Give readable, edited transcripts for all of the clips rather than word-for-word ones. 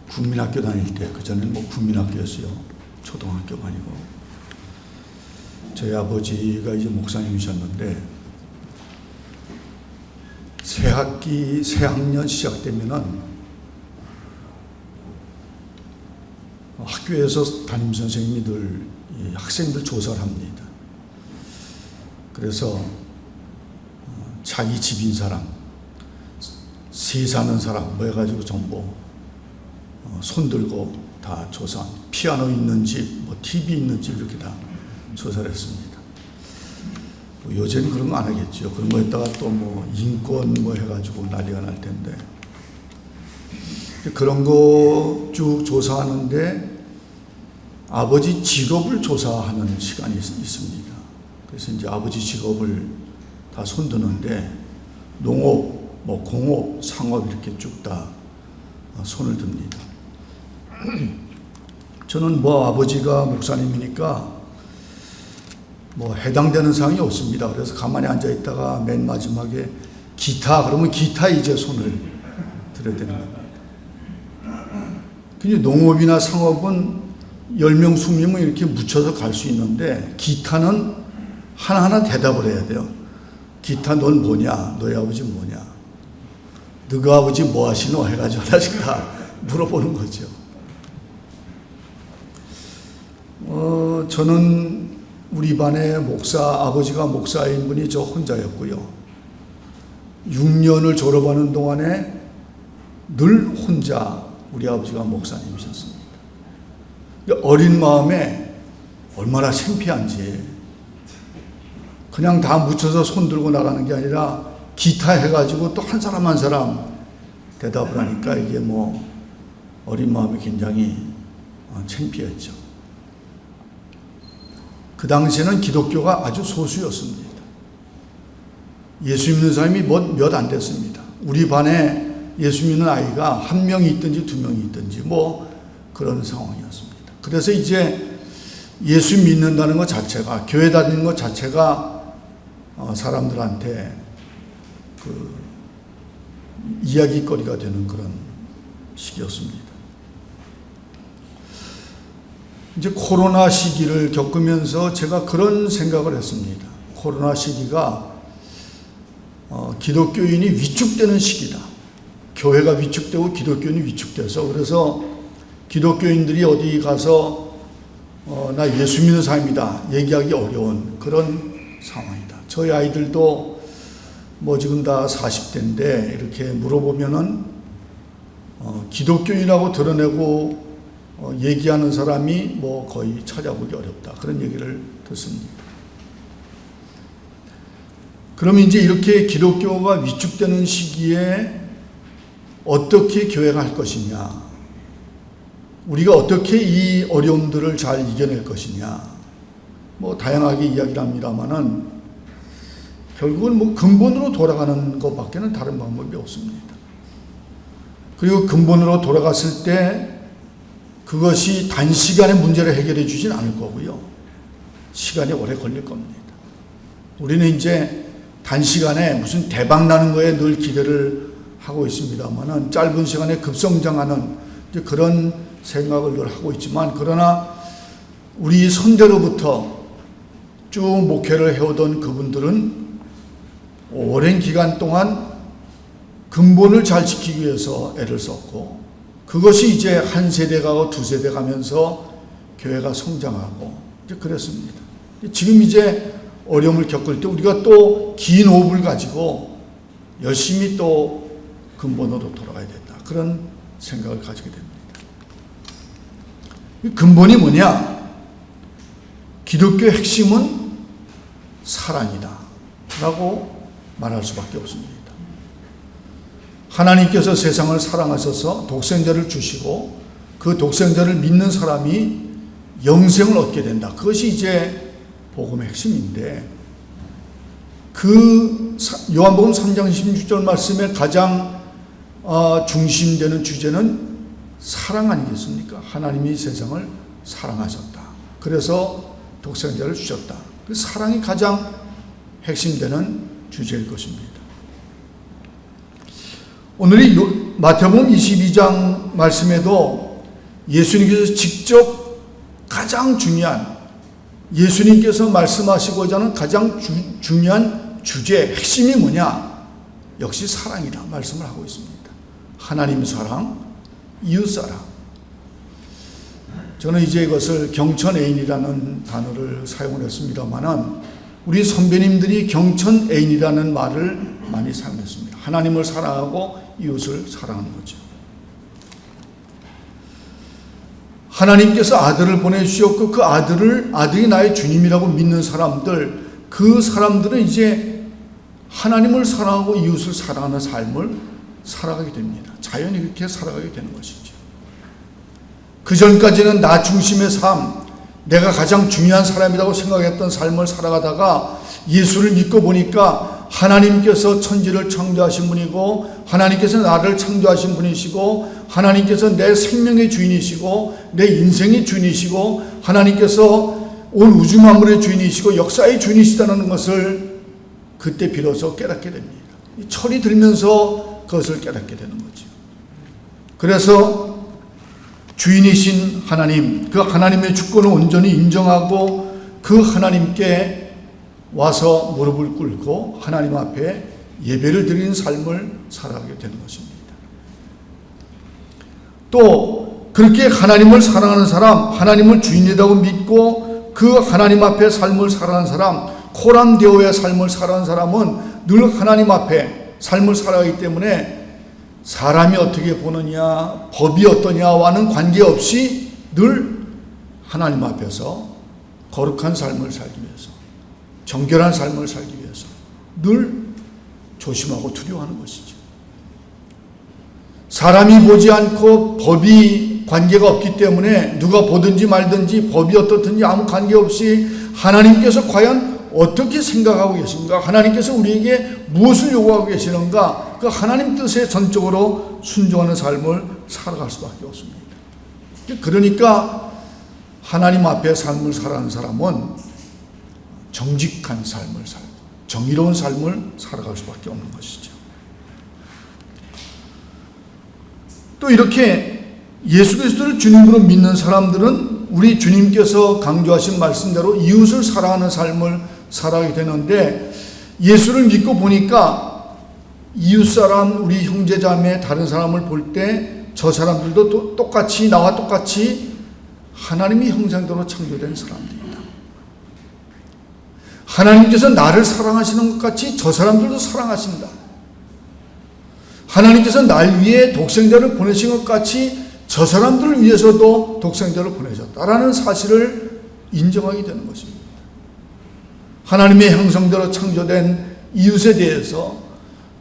국민학교 다닐 때, 그전에는 뭐 국민학교였어요. 초등학교가 아니고. 저희 아버지가 이제 목사님이셨는데, 새 학년 시작되면은 학교에서 담임 선생님이 늘 학생들 조사를 합니다. 그래서 자기 집인 사람, 세 사는 사람 뭐 해가지고 전부 손 들고 다 조사한, 피아노 있는 집, 뭐 TV 있는 집 이렇게 다 조사를 했습니다. 요새는 그런 거 안 하겠죠. 그런 거 했다가 또 뭐 인권 뭐 해가지고 난리가 날 텐데, 그런 거 쭉 조사하는데 아버지 직업을 조사하는 시간이 있습니다. 그래서 이제 아버지 직업을 다 손드는데 농업, 뭐 공업, 상업 이렇게 쭉 다 손을 듭니다. 저는 뭐 아버지가 목사님이니까 뭐 해당되는 사항이 없습니다. 그래서 가만히 앉아 있다가 맨 마지막에 기타, 그러면 기타 이제 손을 들어야 되는 겁니다. 근데 농업이나 상업은 10명, 20명은 이렇게 묻혀서 갈 수 있는데 기타는 하나하나 대답을 해야 돼요. 기타 넌 뭐냐? 너희 아버지 뭐냐? 너가 아버지 뭐 하시노? 해가지고 하나씩 다 물어보는 거죠. 저는 우리 반의 아버지가 목사인 분이 저 혼자였고요. 6년을 졸업하는 동안에 늘 혼자 우리 아버지가 목사님이셨습니다. 어린 마음에 얼마나 창피한지, 그냥 다 묻혀서 손 들고 나가는 게 아니라 기타 해가지고 또 한 사람 한 사람 대답을 하니까 이게 뭐 어린 마음이 굉장히 창피했죠. 그 당시에는 기독교가 아주 소수였습니다. 예수 믿는 사람이 몇 안 됐습니다. 우리 반에 예수 믿는 아이가 1명이 있든지 2명이 있든지 뭐 그런 상황이었습니다. 그래서 이제 예수 믿는다는 것 자체가, 교회 다니는 것 자체가 사람들한테 그 이야기거리가 되는 그런 시기였습니다. 이제 코로나 시기를 겪으면서 제가 그런 생각을 했습니다. 코로나 시기가 기독교인이 위축되는 시기다. 교회가 위축되고 기독교인이 위축돼서, 그래서 기독교인들이 어디 가서 나 예수 믿는 사람이다 얘기하기 어려운 그런 상황이다. 저희 아이들도 뭐 지금 다 40대인데 이렇게 물어보면은 기독교인이라고 드러내고 얘기하는 사람이 뭐 거의 찾아보기 어렵다, 그런 얘기를 듣습니다. 그럼 이제 이렇게 기독교가 위축되는 시기에 어떻게 교회가 할 것이냐, 우리가 어떻게 이 어려움들을 잘 이겨낼 것이냐, 뭐 다양하게 이야기를 합니다만은 결국은 뭐 근본으로 돌아가는 것밖에는 다른 방법이 없습니다. 그리고 근본으로 돌아갔을 때 그것이 단시간에 문제를 해결해 주진 않을 거고요. 시간이 오래 걸릴 겁니다. 우리는 이제 단시간에 무슨 대박 나는 거에 늘 기대를 하고 있습니다만은 짧은 시간에 급성장하는 이제 그런 생각을 늘 하고 있지만, 그러나 우리 선대로부터 쭉 목회를 해오던 그분들은 오랜 기간 동안 근본을 잘 지키기 위해서 애를 썼고, 그것이 이제 한 세대 가고 두 세대 가면서 교회가 성장하고 이제 그랬습니다. 지금 이제 어려움을 겪을 때 우리가 또 긴 호흡을 가지고 열심히 또 근본으로 돌아가야 된다, 그런 생각을 가지게 됩니다. 근본이 뭐냐? 기독교의 핵심은 사랑이다 라고 말할 수밖에 없습니다. 하나님께서 세상을 사랑하셔서 독생자를 주시고 그 독생자를 믿는 사람이 영생을 얻게 된다. 그것이 이제 복음의 핵심인데, 그 요한복음 3장 16절 말씀의 가장 중심되는 주제는 사랑 아니겠습니까? 하나님이 세상을 사랑하셨다. 그래서 독생자를 주셨다. 그 사랑이 가장 핵심되는 주제일 것입니다. 오늘 마태복음 22장 말씀에도 예수님께서 직접 가장 중요한, 예수님께서 말씀하시고자 하는 가장 중요한 주제, 핵심이 뭐냐? 역시 사랑이다 말씀을 하고 있습니다. 하나님 사랑, 이웃 사랑. 저는 이제 이것을 경천애인이라는 단어를 사용을 했습니다만은 우리 선배님들이 경천애인이라는 말을 많이 사용했습니다. 하나님을 사랑하고 이웃을 사랑하는 거죠. 하나님께서 아들을 보내주셨고 그 아들이 나의 주님이라고 믿는 사람들, 그 사람들은 이제 하나님을 사랑하고 이웃을 사랑하는 삶을 살아가게 됩니다. 자연히 그렇게 살아가게 되는 것이죠. 그 전까지는 나 중심의 삶, 내가 가장 중요한 사람이라고 생각했던 삶을 살아가다가 예수를 믿고 보니까 하나님께서 천지를 창조하신 분이고 하나님께서 나를 창조하신 분이시고 하나님께서 내 생명의 주인이시고 내 인생의 주인이시고 하나님께서 온 우주 만물의 주인이시고 역사의 주인이시다는 것을 그때 비로소 깨닫게 됩니다. 철이 들면서 그것을 깨닫게 되는 거죠. 그래서 주인이신 하나님, 그 하나님의 주권을 온전히 인정하고 그 하나님께 와서 무릎을 꿇고 하나님 앞에 예배를 드리는 삶을 살아가게 되는 것입니다. 또 그렇게 하나님을 사랑하는 사람, 하나님을 주인이라고 믿고 그 하나님 앞에 삶을 살아가는 사람, 코람데오의 삶을 살아가는 사람은 늘 하나님 앞에 삶을 살아가기 때문에 사람이 어떻게 보느냐, 법이 어떠냐와는 관계없이 늘 하나님 앞에서 거룩한 삶을 살기 위해서, 정결한 삶을 살기 위해서 늘 조심하고 두려워하는 것이죠. 사람이 보지 않고 법이 관계가 없기 때문에 누가 보든지 말든지 법이 어떻든지 아무 관계없이 하나님께서 과연 어떻게 생각하고 계신가, 하나님께서 우리에게 무엇을 요구하고 계시는가, 그 하나님 뜻에 전적으로 순종하는 삶을 살아갈 수밖에 없습니다. 그러니까 하나님 앞에 삶을 살아가는 사람은 정직한 삶을 살고 정의로운 삶을 살아갈 수밖에 없는 것이죠. 또 이렇게 예수 그리스도를 주님으로 믿는 사람들은 우리 주님께서 강조하신 말씀대로 이웃을 사랑하는 삶을 살아가게 되는데, 예수를 믿고 보니까 이웃 사람, 우리 형제 자매 다른 사람을 볼 때 저 사람들도 똑같이 나와 똑같이 하나님의 형상대로 창조된 사람들입니다. 하나님께서 나를 사랑하시는 것 같이 저 사람들도 사랑하신다. 하나님께서 날 위해 독생자를 보내신 것 같이 저 사람들을 위해서도 독생자를 보내셨다라는 사실을 인정하게 되는 것입니다. 하나님의 형상대로 창조된 이웃에 대해서,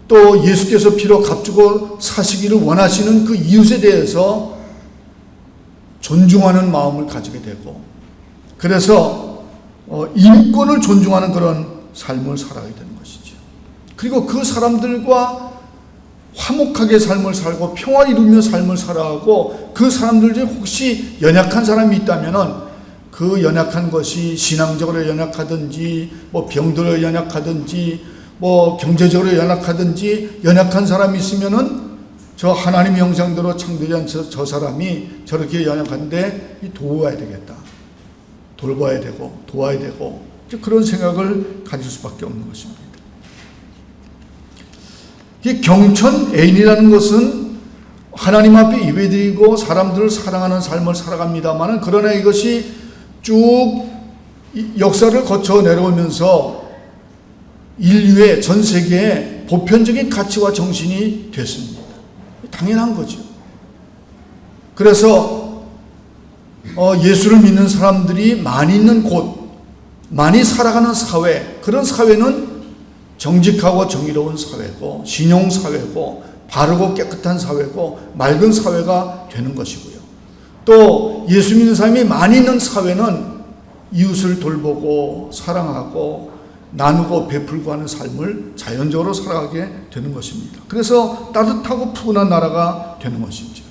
또 예수께서 피로 값주고 사시기를 원하시는 그 이웃에 대해서 존중하는 마음을 가지게 되고, 그래서 인권을 존중하는 그런 삶을 살아가게 되는 것이죠. 그리고 그 사람들과 화목하게 삶을 살고 평화 이루며 삶을 살아가고, 그 사람들 중에 혹시 연약한 사람이 있다면은 그 연약한 것이 신앙적으로 연약하든지 뭐 병들어 연약하든지 뭐 경제적으로 연약하든지 연약한 사람이 있으면은 저 하나님의 형상대로 창조된 저 사람이 저렇게 연약한데 도와야 되겠다, 돌봐야 되고 도와야 되고, 그런 생각을 가질 수밖에 없는 것입니다. 이 경천애인이라는 것은 하나님 앞에 예배드리고 사람들을 사랑하는 삶을 살아갑니다만, 그러나 이것이 쭉 역사를 거쳐 내려오면서 인류의 전 세계에 보편적인 가치와 정신이 됐습니다. 당연한 거죠. 그래서 예수를 믿는 사람들이 많이 있는 곳, 많이 살아가는 사회, 그런 사회는 정직하고 정의로운 사회고 신용 사회고 바르고 깨끗한 사회고 맑은 사회가 되는 것이고요. 또 예수 믿는 사람이 많이 있는 사회는 이웃을 돌보고 사랑하고 나누고 베풀고 하는 삶을 자연적으로 살아가게 되는 것입니다. 그래서 따뜻하고 푸근한 나라가 되는 것이죠.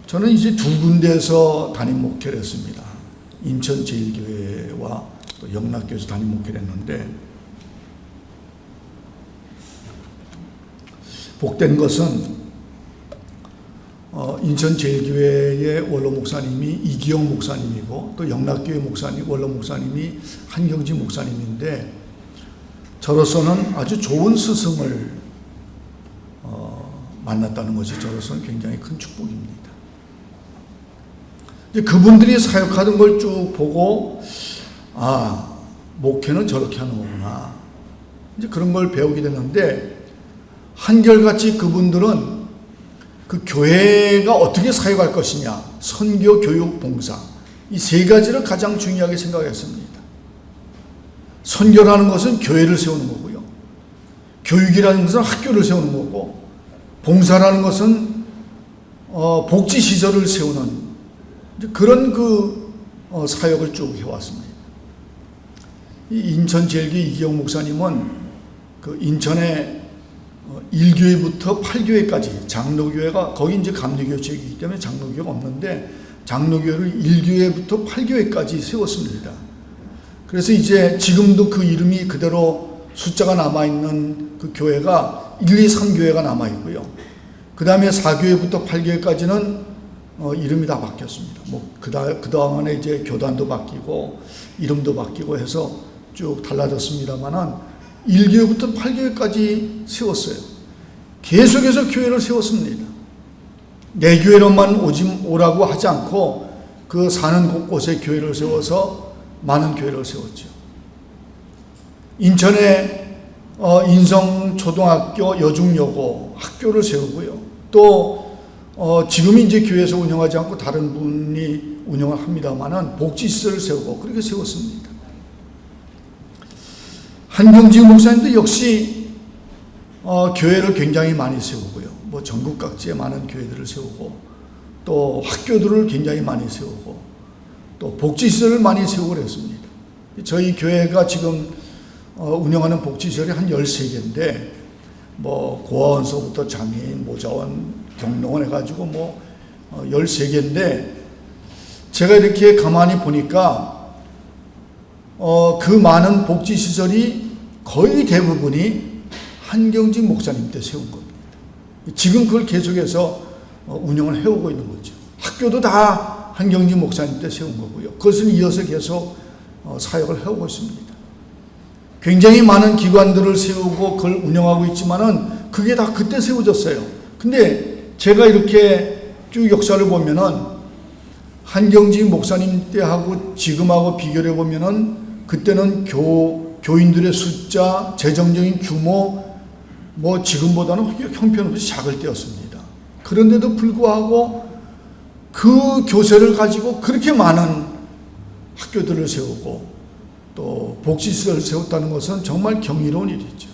저는 이제 두 군데에서 담임 목회를 했습니다. 인천 제일교회와 또 영락교회에서 담임 목회를 했는데, 복된 것은 인천제일교회의 원로 목사님이 이기영 목사님이고 또 영락교회 목사님 원로 목사님이 한경지 목사님인데 저로서는 아주 좋은 스승을 만났다는 것이 저로서는 굉장히 큰 축복입니다. 이제 그분들이 사역하던 걸 쭉 보고 목회는 저렇게 하는 거구나. 이제 그런 걸 배우게 됐는데 한결같이 그분들은 그 교회가 어떻게 사역할 것이냐, 선교, 교육, 봉사 이 세 가지를 가장 중요하게 생각했습니다. 선교라는 것은 교회를 세우는 거고요. 교육이라는 것은 학교를 세우는 거고 봉사라는 것은 복지시설을 세우는 그런 사역을 쭉 해왔습니다. 이 인천제일교회 이기영 목사님은 그 인천의 1교회부터 8교회까지 장로교회가 거기 이제 감리교회 지역이기 때문에 장로교회가 없는데 장로교회를 1교회부터 8교회까지 세웠습니다. 그래서 이제 지금도 그 이름이 그대로 숫자가 남아있는 그 교회가 1, 2, 3교회가 남아있고요. 그 다음에 4교회부터 8교회까지는 이름이 다 바뀌었습니다. 그 다음에 이제 교단도 바뀌고 이름도 바뀌고 해서 쭉 달라졌습니다만은 1교회부터 8교회까지 세웠어요. 계속해서 교회를 세웠습니다. 내 교회로만 오라고 하지 않고 그 사는 곳곳에 교회를 세워서 많은 교회를 세웠죠. 인천에 인성초등학교 여중여고 학교를 세우고요. 또 지금 이제 교회에서 운영하지 않고 다른 분이 운영을 합니다만은 복지시설을 세우고 그렇게 세웠습니다. 한경지 목사님도 역시 교회를 굉장히 많이 세우고요. 전국 각지에 많은 교회들을 세우고 또 학교들을 굉장히 많이 세우고 또 복지시설을 많이 세우고 그랬습니다. 저희 교회가 지금 운영하는 복지시설이 한 13개인데 고아원서부터 장애인, 모자원, 경로원 해가지고 13개인데 제가 이렇게 가만히 보니까 그 많은 복지시설이 거의 대부분이 한경지 목사님 때 세운 겁니다. 지금 그걸 계속해서 운영을 해오고 있는 거죠. 학교도 다 한경지 목사님 때 세운 거고요. 그것을 이어서 계속 사역을 해오고 있습니다. 굉장히 많은 기관들을 세우고 그걸 운영하고 있지만은 그게 다 그때 세워졌어요. 근데 제가 이렇게 쭉 역사를 보면은 한경지 목사님 때하고 지금하고 비교해 보면은 그때는 교인들의 숫자, 재정적인 규모 지금보다는 형편없이 작을 때였습니다. 그런데도 불구하고 그 교세를 가지고 그렇게 많은 학교들을 세우고 또 복지시설을 세웠다는 것은 정말 경이로운 일이죠.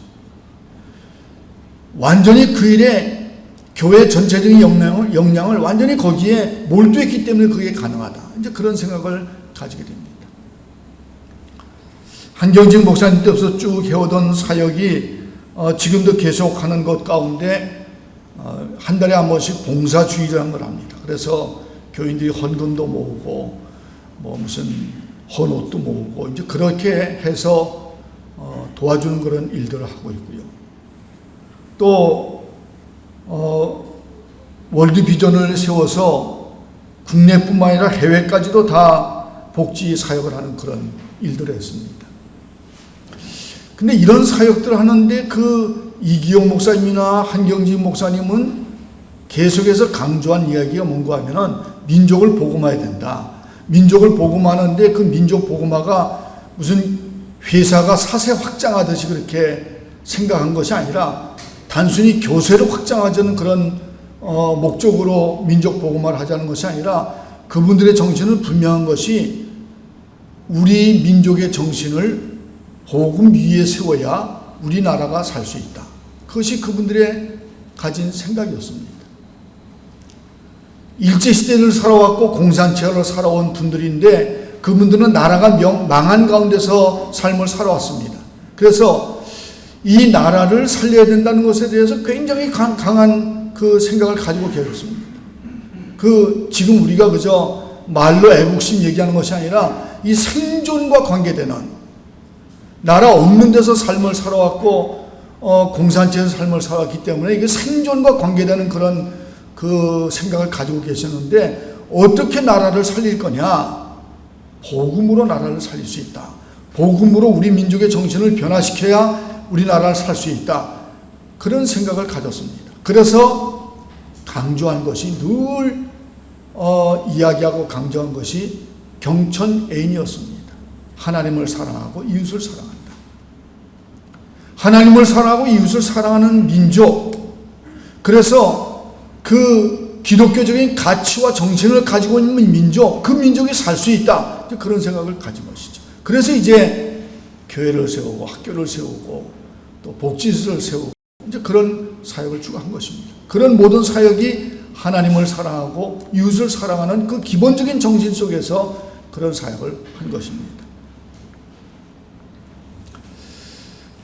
완전히 그 일에 교회 전체적인 역량을 완전히 거기에 몰두했기 때문에 그게 가능하다. 이제 그런 생각을 가지게 됩니다. 한경직 목사님 때부터 쭉 해오던 사역이 지금도 계속하는 것 가운데 한 달에 한 번씩 봉사주의라는 걸 합니다. 그래서 교인들이 헌금도 모으고 무슨 헌옷도 모으고 이제 그렇게 해서 도와주는 그런 일들을 하고 있고요. 또 월드 비전을 세워서 국내뿐만 아니라 해외까지도 다 복지 사역을 하는 그런 일들을 했습니다. 근데 이런 사역들을 하는데 그 이기영 목사님이나 한경지 목사님은 계속해서 강조한 이야기가 뭔가 하면은 민족을 복음화해야 된다. 민족을 복음하는데 그 민족 복음화가 무슨 회사가 사세 확장하듯이 그렇게 생각한 것이 아니라 단순히 교세를 확장하자는 그런 목적으로 민족 복음화를 하자는 것이 아니라 그분들의 정신은 분명한 것이 우리 민족의 정신을 복음 위에 세워야 우리나라가 살 수 있다. 그것이 그분들의 가진 생각이었습니다. 일제시대를 살아왔고 공산체를 살아온 분들인데 그분들은 나라가 망한 가운데서 삶을 살아왔습니다. 그래서 이 나라를 살려야 된다는 것에 대해서 굉장히 강한 그 생각을 가지고 계셨습니다. 지금 우리가 그저 말로 애국심 얘기하는 것이 아니라 이 생존과 관계되는 나라 없는 데서 삶을 살아왔고 공산주의 삶을 살았기 때문에 이게 생존과 관계되는 그런 그 생각을 가지고 계셨는데 어떻게 나라를 살릴 거냐? 복음으로 나라를 살릴 수 있다. 복음으로 우리 민족의 정신을 변화시켜야 우리나라를 살 수 있다. 그런 생각을 가졌습니다. 그래서 강조한 것이 늘 이야기하고 강조한 것이 경천애인이었습니다. 하나님을 사랑하고 이웃을 사랑한다. 하나님을 사랑하고 이웃을 사랑하는 민족. 그래서 그 기독교적인 가치와 정신을 가지고 있는 민족, 그 민족이 살 수 있다. 그런 생각을 가진 것이죠. 그래서 이제 교회를 세우고 학교를 세우고 또 복지시설을 세우고 이제 그런 사역을 추구한 것입니다. 그런 모든 사역이 하나님을 사랑하고 이웃을 사랑하는 그 기본적인 정신 속에서 그런 사역을 한 것입니다.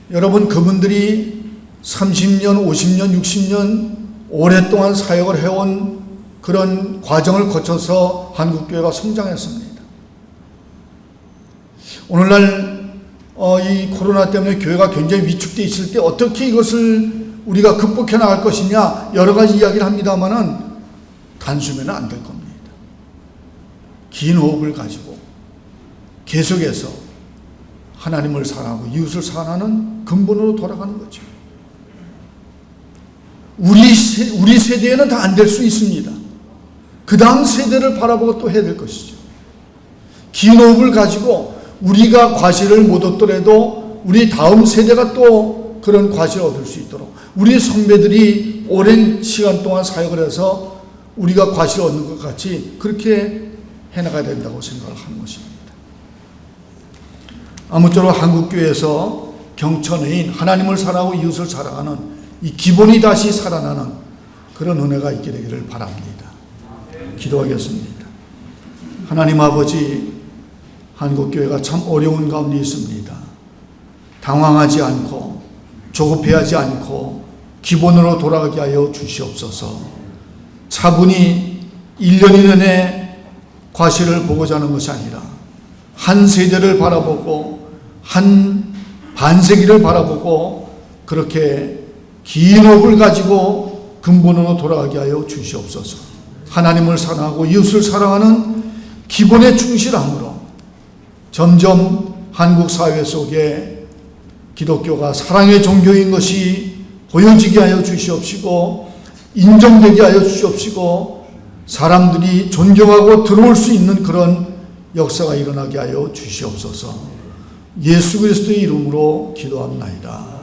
여러분, 그분들이 30년, 50년, 60년 오랫동안 사역을 해온 그런 과정을 거쳐서 한국교회가 성장했습니다. 오늘날 이 코로나 때문에 교회가 굉장히 위축되어 있을 때 어떻게 이것을 우리가 극복해 나갈 것이냐 여러 가지 이야기를 합니다마는 단숨에는 안 될 겁니다. 긴 호흡을 가지고 계속해서 하나님을 사랑하고 이웃을 사랑하는 근본으로 돌아가는 거죠. 우리 세대에는 다 안 될 수 있습니다. 그 다음 세대를 바라보고 또 해야 될 것이죠. 긴 호흡을 가지고 우리가 과실을 못 얻더라도 우리 다음 세대가 또 그런 과실을 얻을 수 있도록 우리 선배들이 오랜 시간 동안 사역을 해서 우리가 과실을 얻는 것 같이 그렇게 해나가야 된다고 생각을 하는 것입니다. 아무쪼록 한국교회에서 경천애인 하나님을 사랑하고 이웃을 사랑하는 이 기본이 다시 살아나는 그런 은혜가 있게 되기를 바랍니다. 기도하겠습니다. 하나님 아버지, 한국교회가 참 어려운 가운데 있습니다. 당황하지 않고 조급해하지 않고 기본으로 돌아가게 하여 주시옵소서. 차분히 1년 내내 과실을 보고자 하는 것이 아니라 한 세대를 바라보고 한 반세기를 바라보고 그렇게 긴 호흡을 가지고 근본으로 돌아가게 하여 주시옵소서. 하나님을 사랑하고 이웃을 사랑하는 기본에 충실함으로 점점 한국 사회 속에 기독교가 사랑의 종교인 것이 보여지게 하여 주시옵시고 인정되게 하여 주시옵시고 사람들이 존경하고 들어올 수 있는 그런 역사가 일어나게 하여 주시옵소서. 예수 그리스도의 이름으로 기도합나이다.